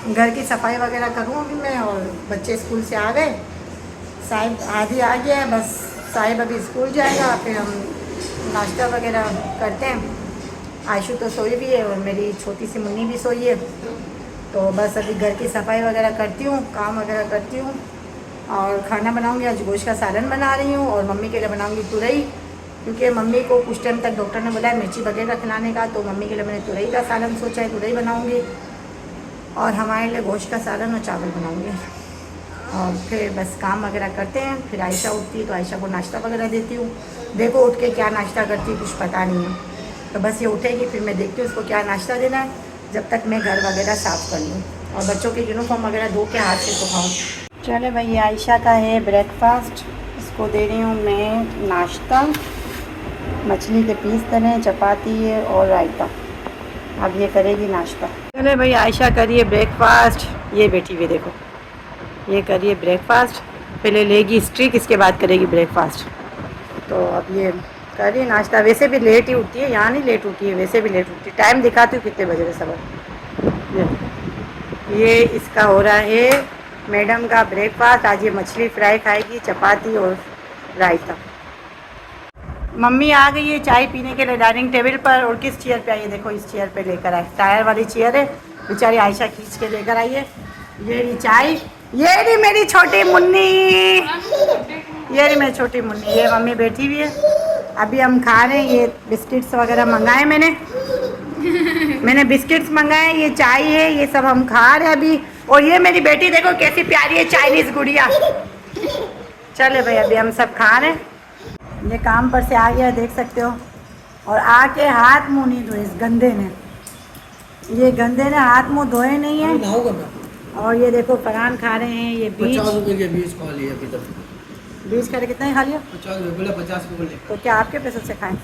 घर की सफाई वगैरह करूँ अभी मैं, और बच्चे स्कूल से आ गए, साहिब आधी आ गया है, बस साहिब अभी स्कूल जाएगा, फिर हम नाश्ता वगैरह करते हैं। आयशु तो सोई भी है और मेरी छोटी सी मुन्नी भी सोई है। तो बस अभी घर की सफाई वगैरह करती हूँ, काम वगैरह करती हूँ और खाना बनाऊँगी। आज गोश्त का सालन बना रही हूँ और मम्मी के लिए बनाऊँगी तुरई, क्योंकि मम्मी को कुछ टाइम तक डॉक्टर ने बोला है मिर्ची वगैरह खिलाने का, तो मम्मी के लिए मैंने तुरई का सालन सोचा है, तुरई बनाऊँगी और हमारे लिए गोश्त का सालन और चावल बनाऊँगी। और फिर बस काम वगैरह करते हैं। फिर आयशा उठती है तो आयशा को नाश्ता वगैरह देती हूँ। देखो उठ के क्या नाश्ता करती है कुछ पता नहीं है, तो बस ये उठेगी फिर मैं देखती हूँ उसको क्या नाश्ता देना है, जब तक मैं घर वगैरह साफ़ कर लूँ और बच्चों के यूनिफॉर्म वगैरह धो के हाथ से सुखाऊँ। चले भाई, ये आयशा का है ब्रेकफास्ट, इसको दे रही हूँ मैं नाश्ता। मछली के पीस तले, चपाती है और रायता। अब ये करेगी नाश्ता। चले भाई, आयशा करिए ब्रेकफास्ट। ये बैठी हुई देखो, ये करिए ब्रेकफास्ट, पहले लेगी स्ट्रिक, इसके बाद करेगी ब्रेकफास्ट। तो अब ये करिए नाश्ता। वैसे भी लेट ही उठती है, यहाँ नहीं लेट उठी है, वैसे भी लेट उठती है। टाइम दिखाती हूँ कितने बजे सब। ये इसका हो रहा है मैडम का ब्रेकफास्ट। आज ये मछली फ्राई खाएगी, चपाती और रायता। मम्मी आ गई है चाय पीने के लिए डाइनिंग टेबल पर। और किस चेयर पे आई है देखो, इस चेयर पे लेकर आए, टायर वाली चेयर है, बेचारी आयशा खींच के लेकर आई है। ये रही चाय, ये रही मेरी छोटी मुन्नी, ये रही मेरी छोटी मुन्नी। ये मम्मी बैठी हुई है, अभी हम खा रहे हैं। ये बिस्किट्स वगैरह मंगाए मैंने बिस्किट्स मंगाए, ये चाय है, ये सब हम खा रहे हैं अभी। और ये मेरी बेटी देखो कैसी प्यारी है, चाइनीज़ गुड़िया। चले भाई, अभी हम सब खा रहे हैं। ये काम पर से आ गया देख सकते हो, और आके हाथ मुंह नहीं धोए इस गंदे ने, ये गंदे ने हाथ मुंह धोए नहीं है। और ये देखो फरहान खा रहे हैं ये बीज। 50 रुपए के बीज खा लिया अभी तक। बीज खा रहे, कितना ही खा लिया? 50 रुपए बोले, 50 रुपए बोले। तो क्या आपके पैसों से खाएं?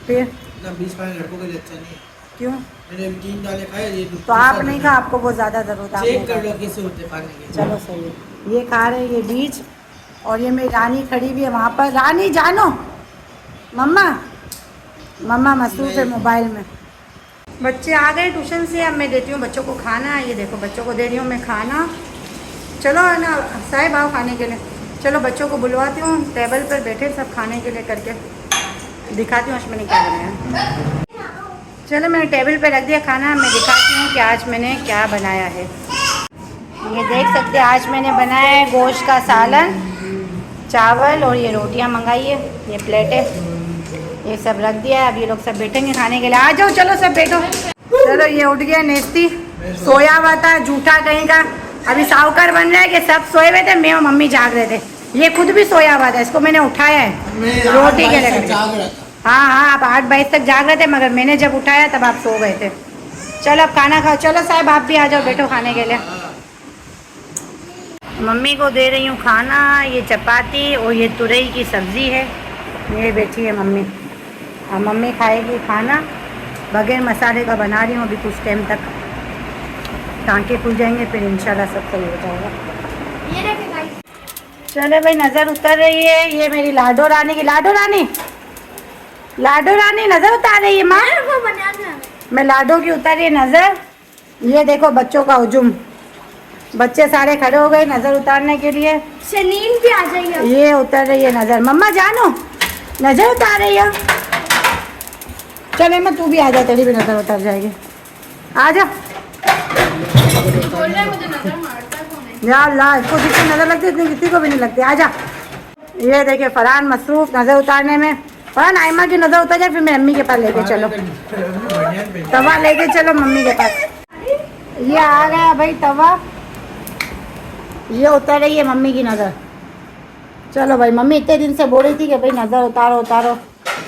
फिर ना बीज खाने लड़कों के लिए अच्छा नहीं है। क्यों? मैंने 3 दाले खाए, ये तो आप नहीं खा, आपको बहुत ज़्यादा ज़रूरत है। चेक कर लो कैसे होते खाने के। चलो सही है। ये खा रहे हैं ये बीज, और ये मेरी रानी खड़ी भी है वहाँ पर। रानी जानो, मम्मा मसरूफ़ है मोबाइल में। बच्चे आ गए ट्यूशन से, अब मैं देती हूँ बच्चों को खाना। ये देखो बच्चों को दे रही हूँ मैं खाना। चलो है ना साहिब, आओ खाने के लिए। चलो बच्चों को बुलवाती हूँ, टेबल पर बैठे सब खाने के लिए करके दिखाती हूँ आज मैंने क्या बनाया। चलो मैंने टेबल पर रख दिया खाना, मैं दिखाती हूँ कि आज मैंने क्या बनाया है। ये देख सकते हैं आज मैंने बनाया है गोश्त का सालन, चावल और ये रोटियां मंगाई है, ये प्लेट है, ये सब रख दिया है। अब ये लोग सब बैठेंगे खाने के लिए। आ जाओ चलो सब बैठो। चलो ये उठ गया नेस्ती, सोया हुआ था झूठा कहीं का। अभी साहूकार बन रहा है कि सब सोए हुए थे, मैं और मम्मी जाग रहे थे। ये खुद भी सोया हुआ था, इसको मैंने उठाया है रोटी के लिए। हाँ, आप 8 बजे तक जाग रहे थे, मगर मैंने जब उठाया तब आप सो गए थे। चलो अब खाना खाओ। चलो साहब आप भी आ जाओ, बैठो खाने के लिए। मम्मी को दे रही हूँ खाना, ये चपाती और ये तुरई की सब्ज़ी है। ये बैठी है मम्मी, अब मम्मी खाएगी खाना। बगैर मसाले का बना रही हूँ अभी कुछ टाइम तक, टाँके खुल जाएंगे फिर इंशाल्लाह सब सही हो जाएगा। चले भाई, नज़र उतर रही है ये मेरी लाडो रानी की। लाडो रानी नज़र उतार रही है माँ। मैं लाडो की उतर रही है नज़र। ये देखो बच्चों का हुजूम, बच्चे सारे खड़े हो गए नज़र उतारने के लिए। शनीन भी आ जाइए। ये उतर रही है नज़र। मम्मा जानो, नज़र उतार रही है। चले मैं, तू भी आ जा, तेरी भी नज़र उतर जाएगी। आ जा। बोल रहा है मुझे नजर मारता कौन है? यार ला, इसको जितनी नज़र लगती है इतनी किसी को भी नहीं लगती। आ जा। ये देखिए फरहान मसरूफ़ नज़र उतारने में। फरहान आयमा की नज़र उतर जाए फिर मेरी अम्मी के पास लेके चलो, तवा लेके चलो मम्मी के पास। ये आ गया भाई तवा, ये उतर रही है मम्मी की नज़र। चलो भाई, मम्मी इतने दिन से बोल रही थी कि भाई नज़र उतारो।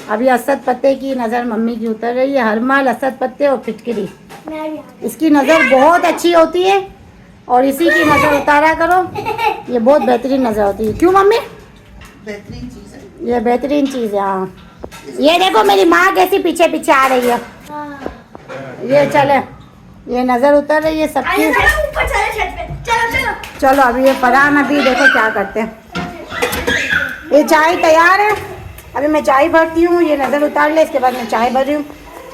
अभी असद पत्ते की नज़र मम्मी की उतर रही है। हर माल असद पत्ते और फिटकरी, इसकी नज़र बहुत अच्छी होती है और इसी की नज़र उतारा करो, ये बहुत बेहतरीन नज़र होती है। क्यों मम्मी? बेहतरीन चीज़ है ये, बेहतरीन चीज़ है। हाँ, ये देखो मेरी माँ कैसी पीछे पीछे आ रही है। ये चले, ये नज़र उतर रही है सबकी। चलो अभी ये फरहान अभी देखो क्या करते हैं। ये चाय तैयार है, अभी मैं चाय भरती हूँ। ये नज़र उतार ले, इसके बाद मैं चाय भर रही हूँ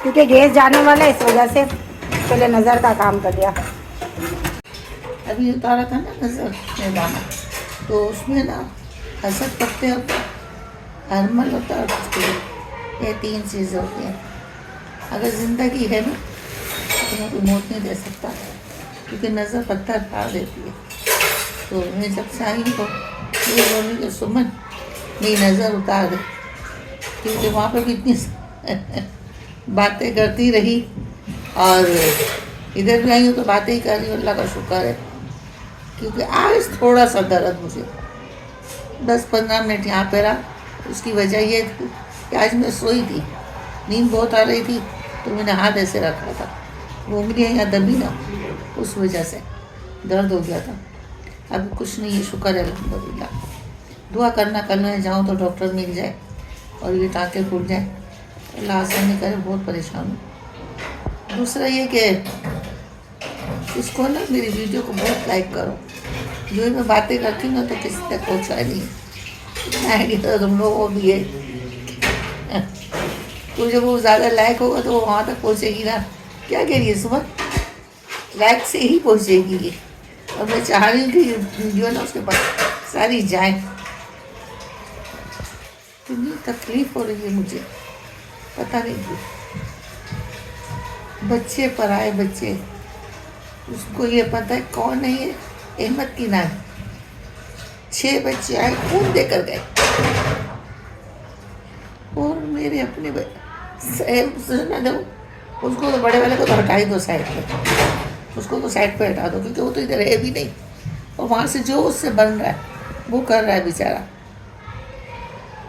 क्योंकि गैस जाने वाला है, इस वजह से पहले नज़र का काम कर दिया। अभी उतारा था ना नजर में दाना, तो उसमें ना हसद पत्ते होते हैं, हरमल होता है और कुछ, ये 3 चीज़ें होती हैं। अगर ज़िंदगी है ना तो मैं कोई मौत नहीं दे सकता, क्योंकि नज़र पत्थर फाड़ देती है। तो मैं जब से आई तो ये बोली कि सुमन मेरी नज़र उतार दे, क्योंकि वहाँ पर भी इतनी बातें करती रही और इधर भी आई हूँ तो बातें ही कर रही हूँ। अल्लाह का शुक्र है, क्योंकि आज थोड़ा सा दर्द मुझे 10-15 मिनट यहाँ पे रहा। उसकी वजह ये थी कि आज मैं सोई थी, नींद बहुत आ रही थी, तो मैंने हाथ ऐसे रखा था, वो उंगलियाँ यहाँ दबी ना, उस वजह से दर्द हो गया था। अब कुछ नहीं है, शुक्र है अल्हम्दुलिल्लाह। दुआ करना कल मैं जाऊँ तो डॉक्टर मिल जाए और ये टाँके खुल जाए, अल्लाह आसानी करे, बहुत परेशान हूँ। दूसरा ये कि इसको ना मेरी वीडियो को बहुत लाइक करो। जो मैं बातें करती हूँ ना तो किसी तक पहुँचा नहीं, इतना आइडिया तो तुम लोगों को भी है। तो जब वो ज़्यादा लाइक होगा तो वो वहाँ तक पहुँचेगी ना। क्या कह रही है सुबह, लाइक से ही पहुँचेगी ये। और मैं चाह रही हूँ कि जो है ना उसके पास सारी जाए। इतनी तकलीफ हो रही है मुझे, पता नहीं क्यों। बच्चे पराए बच्चे, उसको ये पता है कौन है ये, अहमद की नानी। 6 बच्चे आए, खून देकर गए, और मेरे अपने ना दो उसको, तो बड़े वाले को तो हटा ही दो साइड पे, उसको तो साइड पे हटा दो, क्योंकि वो तो इधर है भी नहीं, और वहाँ से जो उससे बन रहा है वो कर रहा है बेचारा।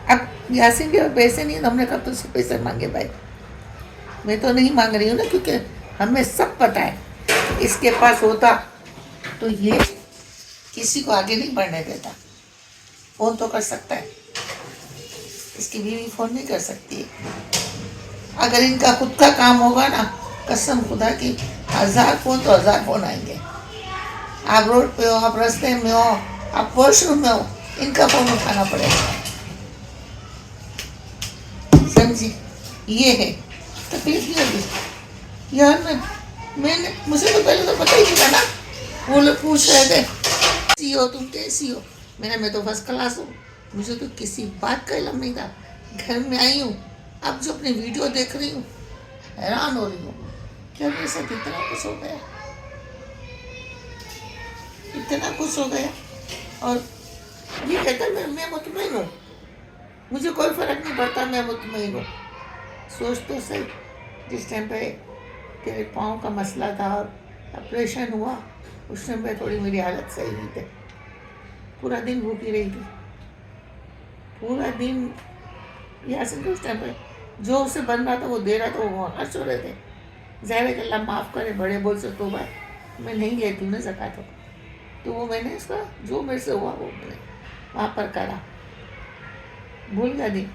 अब यासीन के पैसे नहीं, तो हमने कब तो उससे पैसे मांगे भाई। मैं तो नहीं मांग रही हूँ ना, क्योंकि हमें सब पता है इसके पास होता तो ये किसी को आगे नहीं बढ़ने देता। फ़ोन तो कर सकता है, इसकी बीवी फ़ोन नहीं कर सकती। अगर इनका खुद का काम होगा ना, कसम खुदा की 1000 फ़ोन तो 1000 फ़ोन आएंगे। आप रोड पे हो, आप रास्ते में हो, आप वॉशरूम में हो, इनका फ़ोन उठाना पड़ेगा, समझी। ये है तकलीफ नहीं होगी यार। मैंने मुझे तो पहले तो पता ही नहीं था ना, वो लोग पूछ रहे थे कैसी हो तुम, कैसी हो। मैं तो फर्स्ट क्लास हूँ, मुझे तो किसी बात का इल्म नहीं था। घर में आई हूँ, अब जो अपनी वीडियो देख रही हूँ हैरान हो रही हूँ, क्या मेरे साथ इतना कुछ हो गया, इतना कुछ हो गया। और ये कहता मैं मुतमईन हूँ, मुझे कोई फ़र्क नहीं पड़ता, मैं मुतमईन हूँ। सोच तो सही, जिस टाइम पे तेरे पाँव का मसला था और ऑपरेशन हुआ, उस टाइम पे थोड़ी मेरी हालत सही नहीं थी। पूरा दिन भूखी रही थी, पूरा दिन। यासीन के उस टाइम पे जो उसे बन रहा था वो दे रहा था, वो हर्ष हो रहे थे। ज़ाहिर है कि अल्लाह माफ़ करे, बड़े बोल से तो बात मैं नहीं लेती हूँ ना ज़कात, तो वो मैंने इसका जो मेरे से हुआ वो मैंने वहाँ पर करा। भूल गया नहीं,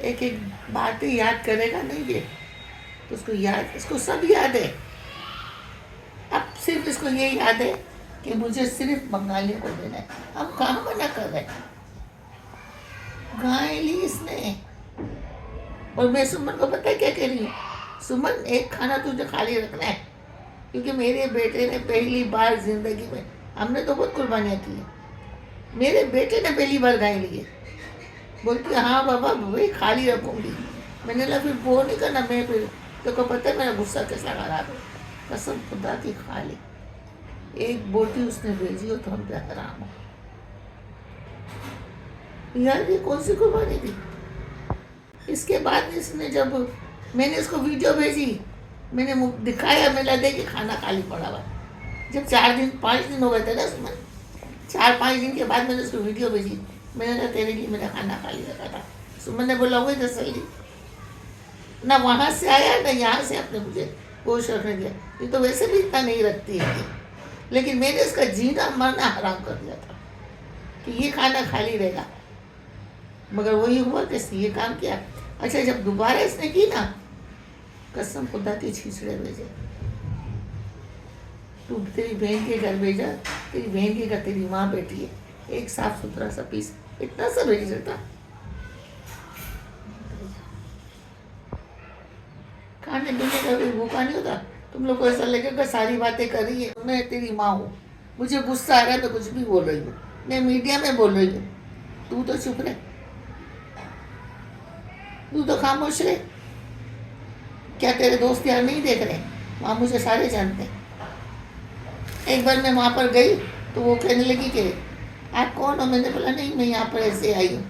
एक एक बातें याद करेगा नहीं ये तो उसको याद, इसको सब याद है। अब सिर्फ इसको ये याद है कि मुझे सिर्फ बंगालियों को देना है। हम कहाँ मना कर रहे हैं, गाय ली इसने। और मैं सुमन को पता है क्या कह रही हूँ, सुमन एक खाना तुझे खाली रखना है, क्योंकि मेरे बेटे ने पहली बार जिंदगी में, हमने तो बहुत कुर्बानियाँ की है, मेरे बेटे ने पहली बार गाय ली है। बोलती है हाँ बाबा भाई खाली रखूँगी। मैंने कहा फिर वो नहीं करना, मैं फिर तो पता है मेरा गुस्सा कैसा खराब है। कसम खुदा की खा ली, एक बोटी उसने भेजी हो तो हम पे हराम हो यार। ये कौन सी कुर्बानी थी। इसके बाद इसने, जब मैंने इसको वीडियो भेजी, मैंने मुँह दिखाया, मैं देखी खाना खाली पड़ा हुआ। जब 4-5 दिन हो गए थे ना सुमन, 4-5 दिन के बाद मैंने उसको वीडियो भेजी, मैंने कहा तेरे लिए मैंने खाना खाली रखा था। सुमन ने बोला वही तसल्ली, ना वहाँ से आया ना यहाँ से आपने मुझे गोश्त रखने दिया। ये तो वैसे भी इतना नहीं रखती है, लेकिन मैंने इसका जीना मरना हराम कर दिया था कि ये खाना खाली रहेगा। मगर वही हुआ कि ये काम किया। अच्छा जब दोबारा इसने की ना, कसम खुदा की छीछड़े भेजे, तू तेरी बहन के घर भेजा, तेरी बहन के घर तेरी माँ बैठी है, एक साफ सुथरा सा पीस इतना सा भेज देता। खाने पीने का भी भूखा नहीं होता तुम लोग को ऐसा लगेगा सारी बातें कर रही है। मैं तेरी माँ हूँ, मुझे गुस्सा आ रहा है तो कुछ भी बोल रही हूँ, मैं मीडिया में बोल रही हूँ, तू तो चुप रहे, तू तो खामोश रहे। क्या तेरे दोस्त यार नहीं देख रहे? वहाँ मुझे सारे जानते हैं। एक बार मैं वहाँ पर गई तो वो कहने लगी कि आप कौन हो? मैंने बोला नहीं, मैं यहाँ पर ऐसे आई हूँ।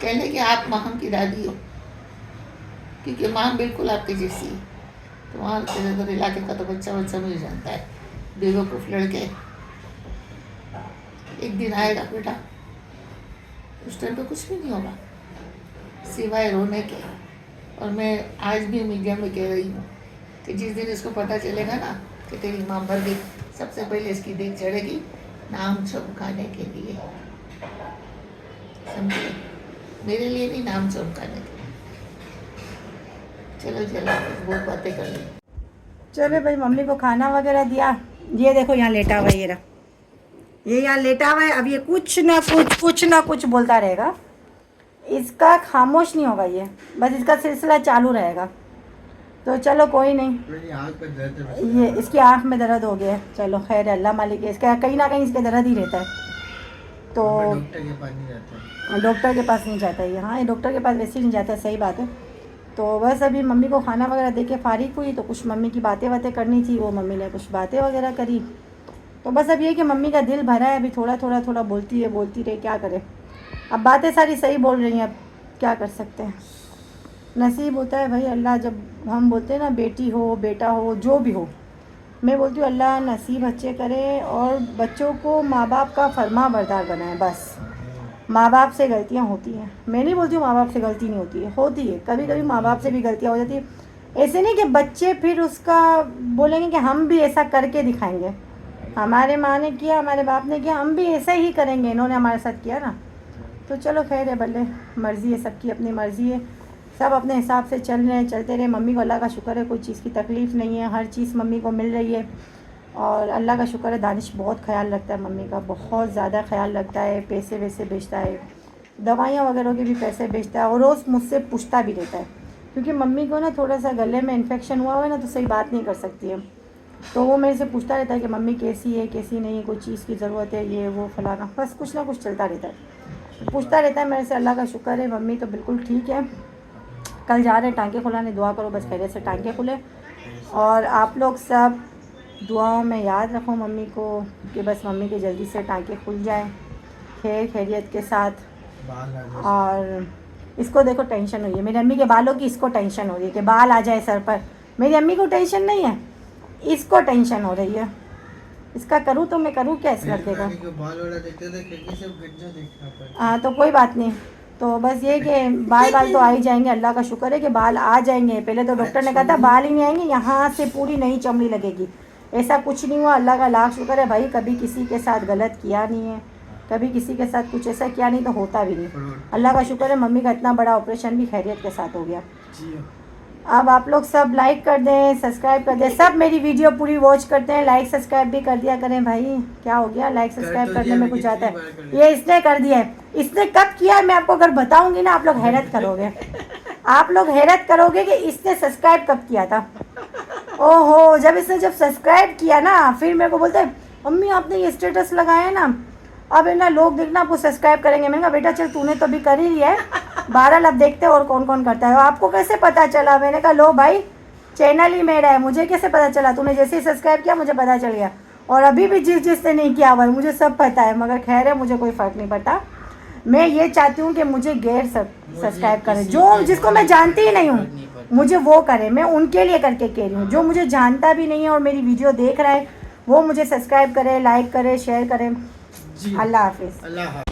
कहने कि आप माँ की दादी हो, क्योंकि माँ बिल्कुल आपकी जैसी है। तो वहाँ तेरे इधर इलाके का तो बच्चा मिल जाता है, बेवकूफ़ लड़के। एक दिन आएगा बेटा, उस टाइम पे कुछ भी नहीं होगा सिवाय रोने के। और मैं आज भी मीडिया में कह रही हूँ कि जिस दिन इसको पता चलेगा ना कि तेरी माँ मर गई, सबसे पहले इसकी देख चढ़ेगी नाम चमकाने के लिए, समझे? मेरे लिए नहीं, नाम चमकाने के लिए। चलो चलो, बहुत बातें कर ली। चलो भाई, मम्मी को खाना वगैरह दिया। ये देखो यहाँ लेटा हुआ है, ये यहाँ लेटा हुआ है। अब ये कुछ ना कुछ बोलता रहेगा, इसका खामोश नहीं होगा ये, बस इसका सिलसिला चालू रहेगा। तो चलो कोई नहीं, ये इसकी आँख में दर्द हो गया है। चलो खैर, अल्लाह मालिक है, इसका कहीं ना कहीं इसके दर्द ही रहता है। तो डॉक्टर के पास नहीं जाता ये। हाँ, ये डॉक्टर के पास वैसे ही नहीं जाता, सही बात है। तो बस अभी मम्मी को खाना वगैरह दे के फारिग हुई, तो कुछ मम्मी की बातें करनी थी, वो मम्मी ने कुछ बातें वगैरह करी। तो बस अब ये कि मम्मी का दिल भरा है, अभी थोड़ा बोलती रहे, क्या करे। अब बातें सारी सही बोल रही हैं, अब क्या कर सकते हैं, नसीब होता है भाई। अल्लाह, जब हम बोलते हैं ना बेटी हो बेटा हो जो भी हो, मैं बोलती हूँ अल्लाह नसीब अच्छे करे और बच्चों को माँ बाप का फरमा बरदार बनाए। बस माँ बाप से गलतियाँ होती हैं, मैं नहीं बोलती हूँ माँ बाप से गलती नहीं होती है, कभी कभी माँ बाप से भी गलतियाँ हो जाती है। ऐसे नहीं कि बच्चे फिर उसका बोलेंगे कि हम भी ऐसा करके दिखाएंगे, हमारे माँ ने किया, हमारे बाप ने किया, हम भी ऐसा ही करेंगे, इन्होंने हमारे साथ किया ना। तो चलो खैर है, बल्ले मर्ज़ी है, सबकी अपनी मर्ज़ी है, सब अपने हिसाब से चल रहे हैं, चलते रहे। मम्मी को अल्लाह का शुक्र है, कोई चीज़ की तकलीफ़ नहीं है, हर चीज़ मम्मी को मिल रही है। और अल्लाह का शुक्र है, दानिश बहुत ख्याल रखता है मम्मी का, बहुत ज़्यादा ख्याल रखता है। पैसे वैसे बेचता है, दवाइयाँ वगैरह के भी पैसे बेचता है, और रोज़ मुझसे पूछता भी रहता है, क्योंकि मम्मी को ना थोड़ा सा गले में इन्फेक्शन हुआ हुआ है ना, तो सही बात नहीं कर सकती है। तो वो मेरे से पूछता रहता है कि मम्मी कैसी है, कैसी नहीं है, कोई चीज़ की ज़रूरत है, ये वो फलाना, बस कुछ ना कुछ चलता रहता है, पूछता रहता है मेरे से। अल्लाह का शुक्र है, मम्मी तो बिल्कुल ठीक है। कल जा रहे हैं टांके खुलाने, दुआ करो बस खैरियत से टांके खुले। और आप लोग सब दुआओं में याद रखो मम्मी को, कि बस मम्मी के जल्दी से टांके खुल जाएं खैरियत के साथ। और इसको देखो टेंशन हुई है मेरी अम्मी के बालों की, इसको टेंशन हो रही है कि बाल आ जाए सर पर। मेरी अम्मी को टेंशन नहीं है, इसको टेंशन हो रही है। इसका करूँ तो मैं करूँ क्या इस लड़के का? हाँ, तो कोई बात नहीं, तो बस ये कि बाल तो आ ही जाएंगे, अल्लाह का शुक्र है कि बाल आ जाएंगे। पहले तो डॉक्टर ने कहा था बाल ही नहीं आएंगे, यहाँ से पूरी नई चमड़ी लगेगी, ऐसा कुछ नहीं हुआ। अल्लाह का लाख शुक्र है भाई, कभी किसी के साथ गलत किया नहीं है, कभी किसी के साथ कुछ ऐसा किया नहीं, तो होता भी नहीं। अल्लाह का शुक्र है, मम्मी का इतना बड़ा ऑपरेशन भी खैरियत के साथ हो गया। अब आप लोग सब लाइक कर दें, सब्सक्राइब कर दें, सब मेरी वीडियो पूरी वॉच करते हैं, लाइक सब्सक्राइब भी कर दिया करें भाई। क्या हो गया, लाइक सब्सक्राइब करने में कुछ आता है? ये इसने कर दिया है, इसने कब किया है मैं आपको अगर बताऊंगी ना, आप लोग हैरत करोगे, आप लोग हैरत करोगे कि इसने सब्सक्राइब कब किया था। ओहो, जब सब्सक्राइब किया ना, फिर मेरे को बोलते हैं मम्मी आपने ये स्टेटस लगाया है ना, अब है ना लोग देखना आपको सब्सक्राइब करेंगे। मैंने कहा बेटा चल तूने तो अभी कर ही लिया है, बहरहाल अब देखते हैं और कौन कौन करता है। आपको कैसे पता चला? मैंने कहा लो भाई, चैनल ही मेरा है, मुझे कैसे पता चला? तूने जैसे ही सब्सक्राइब किया मुझे पता चल गया, और अभी भी जिसने नहीं किया हुआ है मुझे सब पता है, मगर खैर है, मुझे कोई फ़र्क नहीं पड़ता। मैं ये चाहती हूँ कि मुझे गैर सब्सक्राइब करें, जो जिसको मैं जानती ही नहीं हूँ मुझे वो करे, मैं उनके लिए करके कह रही हूँ। जो मुझे जानता भी नहीं है और मेरी वीडियो देख रहा है वो मुझे सब्सक्राइब करे, लाइक करे, शेयर करें। अल्लाह हाफिज़।